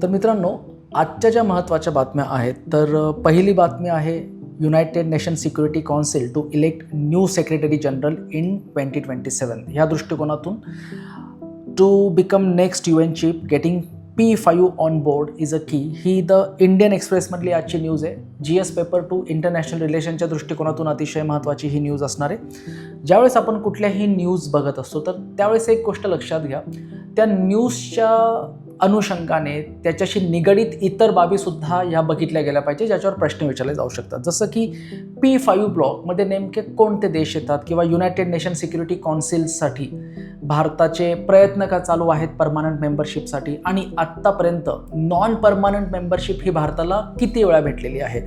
तर मित्रांनो, आजच्या ज्या महत्त्वाच्या बातम्या आहेत, तर पहिली बातमी आहे United Nation Security Council to elect new Secretary General in 2027. ह्या दृष्टिकोनातून to become next UN chief getting P5 on board is a key. ही द इंडियन एक्सप्रेसमधली आजची न्यूज आहे. GS पेपर टू इंटरनॅशनल रिलेशनच्या दृष्टिकोनातून अतिशय महत्त्वाची ही न्यूज असणार आहे. ज्यावेळेस आपण कुठल्याही न्यूज बघत असतो तर त्यावेळेस एक गोष्ट लक्षात घ्या, त्या न्यूजच्या अनुषंगाने त्याच्याशी निगडित इतर बाबीसुद्धा ह्या बघितल्या गेल्या पाहिजे, ज्याच्यावर प्रश्न विचारले जाऊ शकतात. जसं की P5 ब्लॉकमध्ये नेमके कोणते देश येतात, किंवा युनायटेड नेशन सिक्युरिटी काउन्सिलसाठी भारताचे प्रयत्न का चालू आहेत परमनंट मेंबरशिपसाठी, आणि आत्तापर्यंत नॉन परमनंट मेंबरशिप ही भारताला किती वेळा भेटलेली आहे.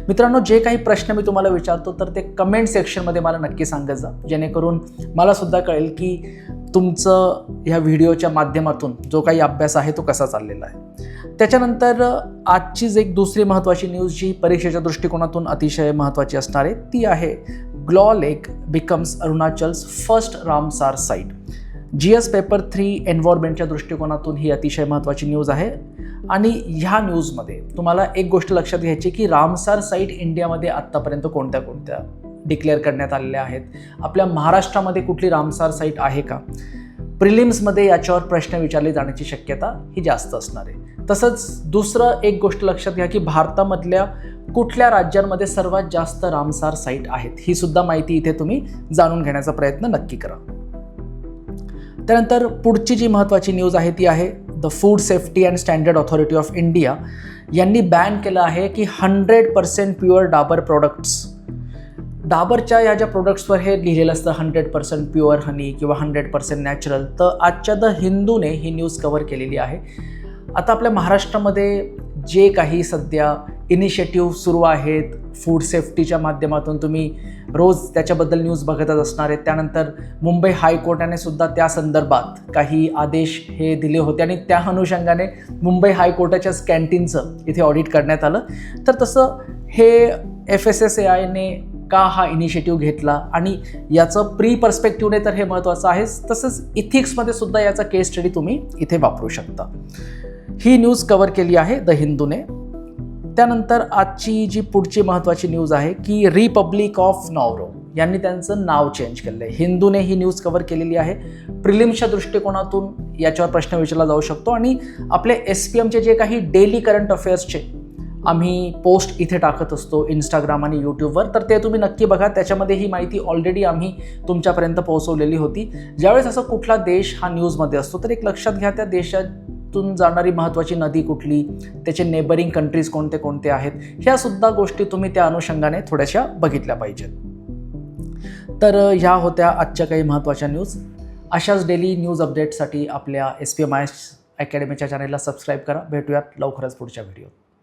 मित्रांनो, जे काही प्रश्न मी तुम्हाला विचारतो तर ते कमेंट सेक्शनमध्ये मला नक्की सांगत जा, जेणेकरून मला सुद्धा कळेल की तुमचं ह्या व्हिडिओच्या माध्यमातून जो काही अभ्यास आहे तो कसा चाललेला आहे. त्याच्यानंतर आजचीच एक दुसरी महत्त्वाची न्यूज जी परीक्षेच्या दृष्टिकोनातून अतिशय महत्त्वाची असणार आहे ती आहे Glow lake becomes Arunachal's first Ramsar site. GS paper 3 एन्व्हायरमेंटच्या दृष्टिकोनातून ही अतिशय महत्त्वाची न्यूज आहे. आणि ह्या न्यूजमध्ये तुम्हाला एक गोष्ट लक्षात घ्यायची की रामसार साईट इंडियामध्ये आत्तापर्यंत कोणत्या कोणत्या डिक्लेअर करण्यात आलेल्या आहेत, आपल्या महाराष्ट्रामध्ये कुठली रामसार साईट आहे का, प्रिलिम्समध्ये याच्यावर प्रश्न विचारले जाण्याची शक्यता ही जास्त असणार आहे. तसंच दुसरं एक गोष्ट लक्षात घ्या की भारतामधल्या कुठल्या राज्यांमध्ये सर्वात जास्त रामसार साईट आहेत, ही सुद्धा माहिती इथे तुम्ही जाणून घेण्याचा प्रयत्न नक्की करा. त्यानंतर पुढची जी महत्त्वाची न्यूज आहे ती आहे the food safety and standard authority of India यांनी बॅन केलं आहे की 100% प्युअर डाबर प्रोडक्ट्स. डाबरच्या या ज्या प्रोडक्ट्सवर हे लिहिलेलं असतं 100% प्युअर हनी किंवा 100% नॅचरल, तर आजच्या द हिंदूने ही न्यूज कव्हर केलेली आहे. आता आपल्या महाराष्ट्रामध्ये जे काही सध्या इनिशिएटिव्ह सुरू आहेत फूड सेफ्टीच्या माध्यमातून तुम्ही रोज त्याच्याबद्दल न्यूज बघतच असणार आहेत. त्यानंतर मुंबई हायकोर्टाने सुद्धा त्या संदर्भात काही आदेश हे दिले होते आणि त्या अनुषंगाने मुंबई हायकोर्टाच्याच कॅन्टीनचं इथे ऑडिट करण्यात आलं. तर तसं हे FSSAIने का हा इनिशिएटिव्ह घेतला आणि याचं प्री पर्स्पेक्टिव्हने तर हे महत्त्वाचं आहेच, तसंच इथिक्समध्ये सुद्धा याचा केस स्टडी तुम्ही इथे वापरू शकता. ही न्यूज कव्हर केली आहे द हिंदूने. त्यानंतर आजची जी पुढची महत्त्वाची न्यूज आहे की रिपब्लिक ऑफ नॉर्वे यांनी त्यांचं नाव चेंज केलं आहे. हिंदूने ही न्यूज कव्हर केलेली आहे. प्रिलिम्सच्या दृष्टिकोनातून याच्यावर प्रश्न विचारला जाऊ शकतो आणि आपले SPMचे जे काही डेली करंट अफेअर्सचे आम्ही पोस्ट इथे टाकत असतो इंस्टाग्राम आणि यूट्यूबवर, तर ते तुम्ही नक्की बघा. त्याच्यामध्ये ही माहिती ऑलरेडी आम्ही तुमच्यापर्यंत पोहोचवलेली होती. ज्यावेळेस असं कुठला देश हा न्यूजमध्ये असतो तर एक लक्षात घ्या त्या देशातून जाणारी महत्त्वाची नदी कुठली, त्याचे नेबरिंग कंट्रीज कोणते कोणते आहेत, ह्या सुद्धा गोष्टी तुम्ही त्या अनुषंगाने थोड्याशा बघितल्या पाहिजेत. तर ह्या होत्या आजच्या काही महत्त्वाच्या न्यूज. अशाच डेली न्यूज अपडेटसाठी आपल्या SPMIS अकॅडमीच्या चॅनलला सबस्क्राईब करा. भेटूयात लवकरच पुढच्या व्हिडिओत.